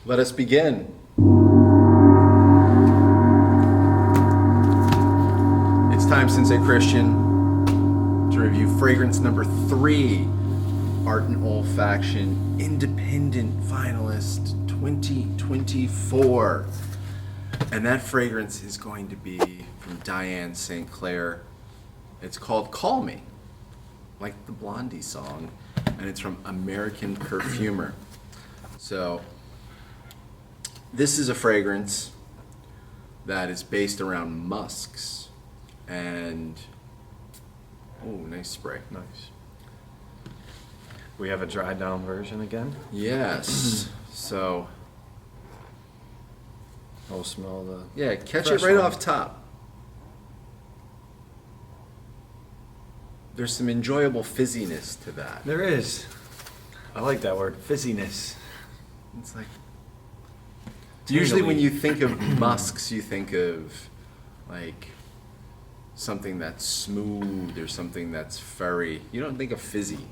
Let us begin. It's time, Sensei Christian, to review fragrance number 3, Art and Olfaction Independent Finalist 2024. And that fragrance is going to be from Diane St. Clair. It's called Call Me, like the Blondie song, and it's from American Perfumer. So, this is a fragrance that is based around musks, and oh, nice spray. Nice. We have a dry down version again. Yes. So, I'll smell the. yeah, catch it fresh right one. off top. There's some enjoyable fizziness to that. There is. I like that word, fizziness. It's like, usually when Tingly. you think of musks, you think of like something that's smooth or something that's furry. You don't think of fizzy.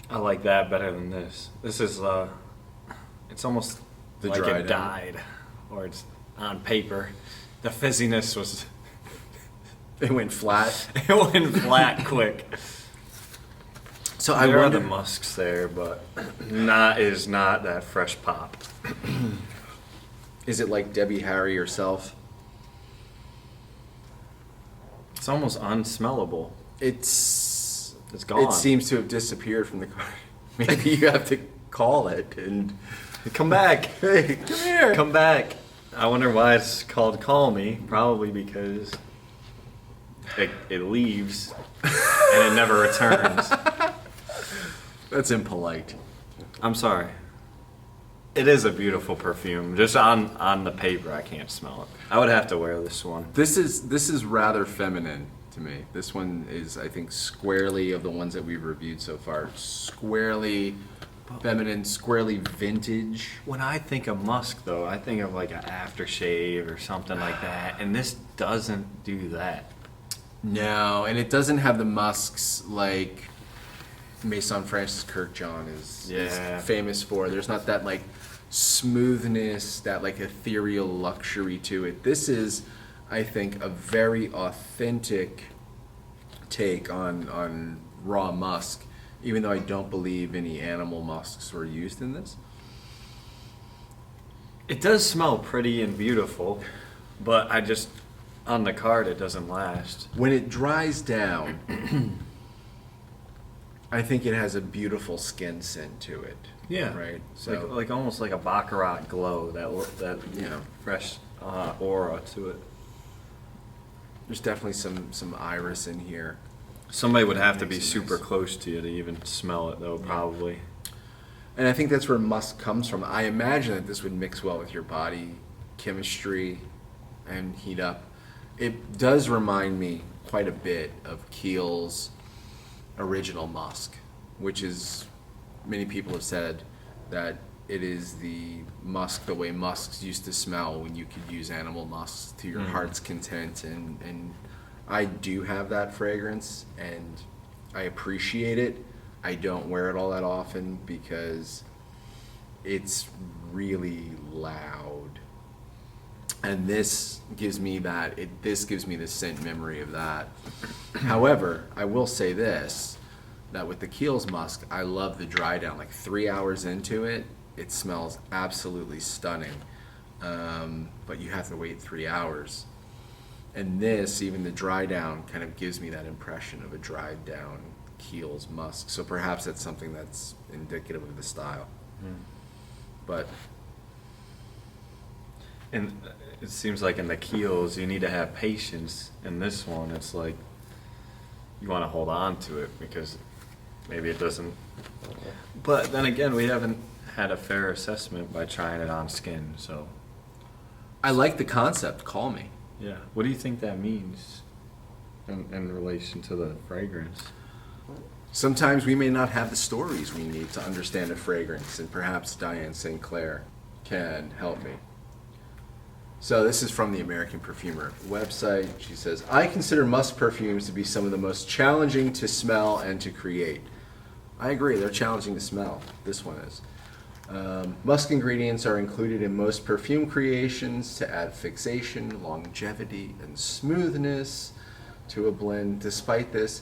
I like that better than this. This is it's almost The like dry it down. died, or it's on paper. The fizziness was It went flat. it went flat quick. So I There are wonder. the musks there, but not that fresh pop. Is it like Debbie Harry herself? It's almost unsmellable. It's gone. It seems to have disappeared from the car. Maybe you have to call it and Come back. hey, come here. Come back. I wonder why it's called Call Me. Probably because it leaves and it never returns. That's impolite. I'm sorry. It is a beautiful perfume. Just on the paper, I can't smell it. I would have to wear this one. This is rather feminine to me. This one is, I think, squarely of the ones that we've reviewed so far. Squarely feminine, squarely vintage. When I think of musk, though, I think of like an aftershave or something like that. And this doesn't do that. No, and it doesn't have the musks like Maison Francis Kirkjohn is Yeah. famous for. There's not that like smoothness, that like ethereal luxury to it. This is, I think, a very authentic take on raw musk, even though I don't believe any animal musks were used in this. It does smell pretty and beautiful, but on the card, it doesn't last. When it dries down, I think it has a beautiful skin scent to it. Yeah, Right. So like almost like a baccarat glow, that Yeah. fresh aura to it. There's definitely some iris in here. Somebody would have to be Makes it super nice. close to you to even smell it, though. Probably. And I think that's where musk comes from. I imagine that this would mix well with your body chemistry and heat up. It does remind me quite a bit of Kiehl's original musk, which is, many people have said that it is the musk, the way musks used to smell when you could use animal musks to your heart's content. And I do have that fragrance, and I appreciate it. I don't wear it all that often because it's really loud. And this gives me this gives me the scent memory of that. However, I will say this, that with the Kiehl's musk, I love the dry down. Like 3 hours into it, it smells absolutely stunning. But you have to wait 3 hours. And this, even the dry down, kind of gives me that impression of a dried down Kiehl's musk. So perhaps that's something that's indicative of the style. But And it seems like in the Kiehl's, you need to have patience. In this one, it's like you want to hold on to it because maybe it doesn't. But then again, we haven't had a fair assessment by trying it on skin. So I like the concept, Call Me. yeah, what do you think that means in relation to the fragrance? Sometimes we may not have the stories we need to understand a fragrance, and perhaps Diane St. Clair can help me. So this is from the American Perfumer website. She says, I consider musk perfumes to be some of the most challenging to smell and to create. I agree. They're challenging to smell. This one is. Musk ingredients are included in most perfume creations to add fixation, longevity, and smoothness to a blend. Despite this,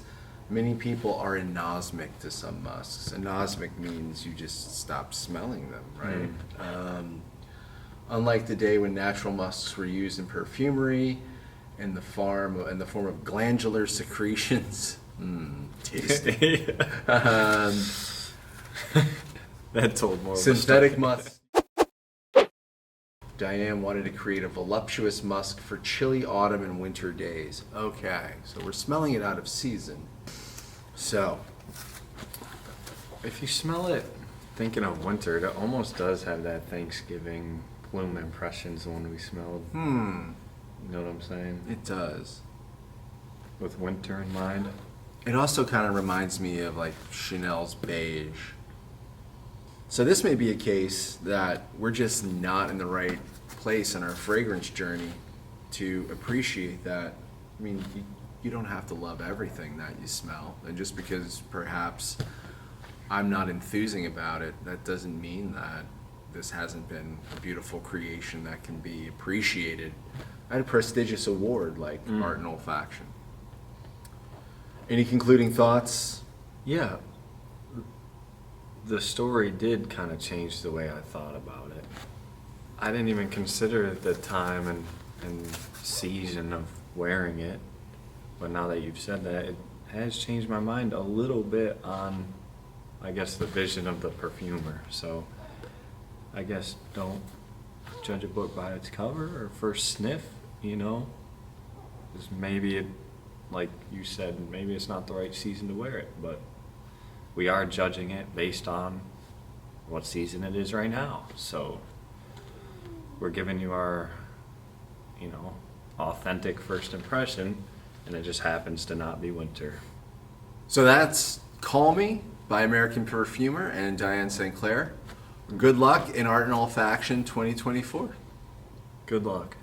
many people are anosmic to some musks. Anosmic means you just stop smelling them, right? Unlike the day when natural musks were used in perfumery in the form of glandular secretions. Tasty. That told more. Synthetic musk. Diane wanted to create a voluptuous musk for chilly autumn and winter days. Okay, so we're smelling it out of season. So, If you smell it, thinking of winter, it almost does have that Thanksgiving plume impressions when we smelled. You know what I'm saying? it does. With winter in mind. It also kind of reminds me of like Chanel's beige. So this may be a case that we're just not in the right place in our fragrance journey to appreciate that. I mean, you don't have to love everything that you smell. And just because perhaps I'm not enthusing about it, that doesn't mean that this hasn't been a beautiful creation that can be appreciated at a prestigious award like Art and Olfaction. Any concluding thoughts? Yeah. The story did kind of change the way I thought about it. I didn't even consider the time and season of wearing it. But now that you've said that, it has changed my mind a little bit on, I guess, the vision of the perfumer. So I guess don't judge a book by its cover or first sniff, you know? Because maybe it, like you said, maybe it's not the right season to wear it, but we are judging it based on what season it is right now. So we're giving you our, you know, authentic first impression, and it just happens to not be winter. So that's Call Me by American Perfumer and Diane St. Clair. Good luck in Art and Olfaction 2024. Good luck.